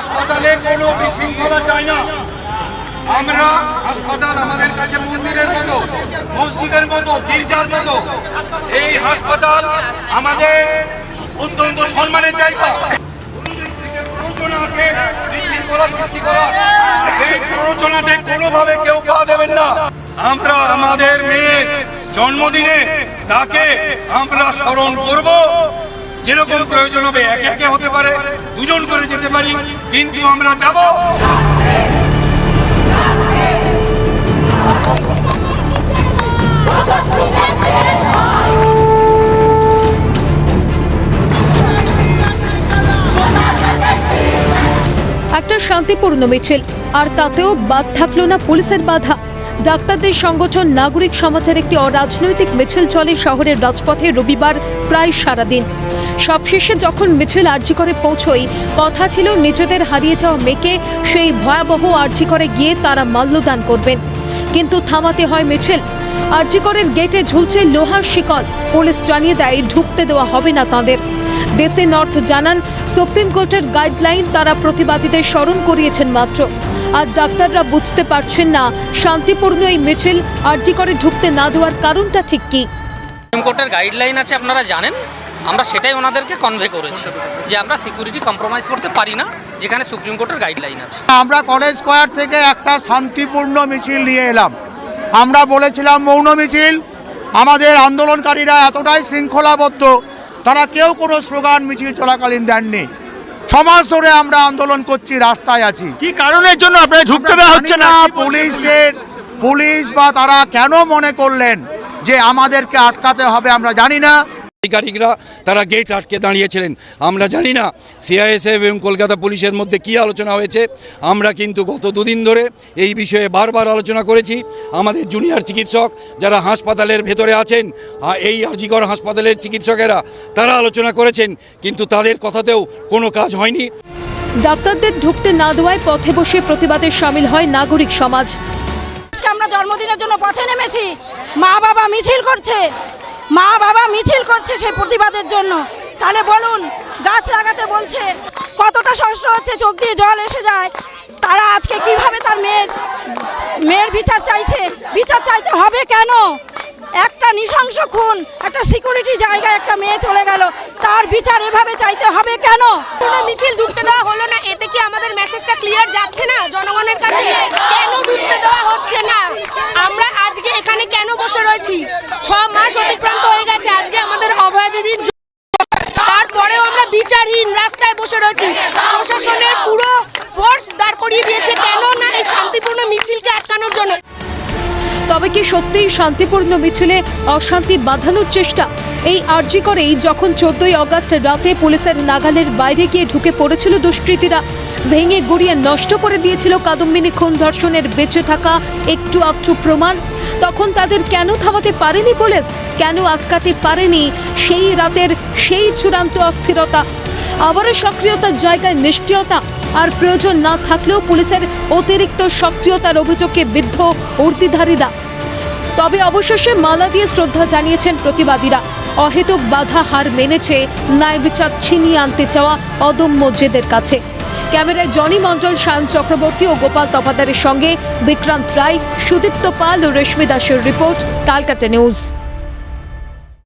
হাসপাতালে কোনো বিশৃঙ্খলা চাই না। আমরা হাসপাতাল আমাদের কাছে মন্দিরের মতো, মসজিদের মতো, গির্জার মতো। এই হাসপাতাল আমাদের অত্যন্ত সম্মানের জায়গা। প্ররোচনা আছে বিশৃঙ্খলা সৃষ্টি করা, এই প্ররোচনাতে কোনোভাবে কেউ পা দেবেন না। আমরা আমাদের মেয়ের জন্মদিনে তাকে আমরা স্মরণ করব। যেরকম প্রয়োজন হবে একে একে হতে পারে, দুজন করে যেতে পারি, কিন্তু আমরা যাব। একটা শান্তিপূর্ণ মিছিল, আর তাতেও বাদ থাকলো না পুলিশের বাধা। ডাক্তারদের সংগঠন নাগরিক সমাজের একটি অরাজনৈতিক মিছিল চলে শহরের রাজপথে রবিবার প্রায় সারাদিন। সবশেষে যখন মিছিল আরজি করে পৌঁছয়, কথা ছিল নিজেদের হারিয়ে যাওয়া মেয়েকে সেই ভয়াবহ আরজি করে গিয়ে তারা মাল্যদান করবেন, কিন্তু থামাতে হয় মিছিল। আরজি করের গেটে ঝুলছে লোহার শিকল। পুলিশ জানিয়ে দেয় ঢুকতে দেওয়া হবে না তাদের। দেশে নর্থ জানান সুপ্রিম কোর্টের গাইডলাইন তারা প্রতিবাদীদের স্মরণ করিয়েছেন মাত্র। আর ডাক্তাররা বুঝতে পারছেন না শান্তিপূর্ণ এই মিছিল আরজি করে ঢুকতে না দেওয়ার কারণটা ঠিক কি। সুপ্রিম কোর্টের গাইডলাইন আছে, আপনারা জানেন। আমরা সেটাই ওনাদেরকে কনভে করেছি যে আমরা সিকিউরিটি কম্প্রোমাইজ করতে পারি না যেখানে সুপ্রিম কোর্টের গাইডলাইন আছে। আমরা কলেজ স্কোয়ার থেকে একটা শান্তিপূর্ণ মিছিল নিয়ে এলাম। আমরা বলেছিলাম মৌন মিছিল। আমাদের আন্দোলনকারীরা এতটাই শৃঙ্খলাবদ্ধ, তারা কেউ কোনো স্লোগান মিছিল চলাকালীন দেননি। 6 মাস ধরে আমরা আন্দোলন করছি, রাস্তায় আছি। কি কারণের জন্য আপনাদের ঢুকতে দেওয়া হচ্ছে না? পুলিশ বা তারা কেন মনে করলেন যে আমাদেরকে আটকাতে হবে আমরা জানি না। আধিকারিকরা তারা গেট আটকে দাঁড়িয়েছিলেন, আমরা জানি না। সিআইএসএফ এবং কলকাতা পুলিশের মধ্যে কি আলোচনা হয়েছে। আমরা কিন্তু গত 2 দিন ধরে এই বিষয়ে বারবার আলোচনা করেছি। আমাদের জুনিয়র চিকিৎসক যারা হাসপাতালের ভেতরে আছেন, এই আরজি কর হাসপাতালের চিকিৎসকেরা, তারা আলোচনা করেছেন, কিন্তু তাদের কথাতেও কোনো কাজ হয়নি। ডাক্তারদের ঢুকতে না দেওয়ায় পথে বসে প্রতিবাদে সামিল হয় নাগরিক সমাজ। আমরা জন্মদিনের জন্য পথে নেমেছি, মা বাবা মিছিল করছে সেই প্রতিবাদের জন্য। তাহলে বলুন, গাছ লাগাতে বলছে, কতটা কষ্ট হচ্ছে, চোখ দিয়ে জল এসে যায়। তারা আজকে কিভাবে তার মেয়ের বিচার চাইতে হবে কেন? একটা নৃশংস খুন, একটা সিকিউরিটি জায়গায় একটা মেয়ে চলে গেল, তার বিচার এভাবে চাইতে হবে কেন? কোনো মিছিল ঢুকতে দেওয়া হলো না, এতে কি আমাদের মেসেজটা ক্লিয়ার যাচ্ছে না জনগণের কাছে? কেন ঢুকতে দেওয়া হচ্ছে না? আমরা আজকে এখানে কেন বসে রয়েছি? 6 মাস অতিক্রান্ত হয়ে গেছে, আজকে আমাদের অভয় দিদির, তারপরেও আমরা বিচারহীন রাস্তায় বসে রয়েছি। প্রশাসনের পুরো ফোর্স দাঁড় করিয়ে দিয়েছে, কেন না এই শান্তিপূর্ণ মিছিলকে আটকানোর জন্য। তবে কি সত্যিই শান্তিপূর্ণ মিছিলে অশান্তি বাঁধানোর চেষ্টা? এই আরজি করেই যখন 14ই আগস্ট রাতে পুলিশের নাগালের বাইরে গিয়ে ঢুকে পড়েছিল দুষ্কৃতীরা, ভেঙে গুড়িয়ে নষ্ট করে দিয়েছিল কাদম্বিনী খুন ধর্ষণের বেঁচে থাকা একটু আধটু প্রমাণ, তখন তাদের কেন থামাতে পারেনি পুলিশ? কেন আটকাতে পারেনি সেই রাতের সেই চূড়ান্ত অস্থিরতা? আবারও সক্রিয়তার জায়গায় নিষ্ক্রিয়তা, আর প্রয়োজন না থাকলেও পুলিশের অতিরিক্ত সক্রিয়তার অভিযোগে বিদ্ধ উর্দিধারীরা। তবে অবশেষে মালা দিয়ে শ্রদ্ধা জানিয়েছেন প্রতিবাদীরা। অহেতুক বাধা হার মেনেছে ন্যায় বিচার ছিনিয়ে আনতে চাওয়া অদম্য জেদের কাছে। ক্যামেরায় জনি মণ্ডল, সায়ন চক্রবর্তী ও গোপাল তফাদারের সঙ্গে বিক্রান্ত রায়, সুদীপ্ত পাল ও রেশমি দাসের রিপোর্ট, ক্যালকাটা নিউজ।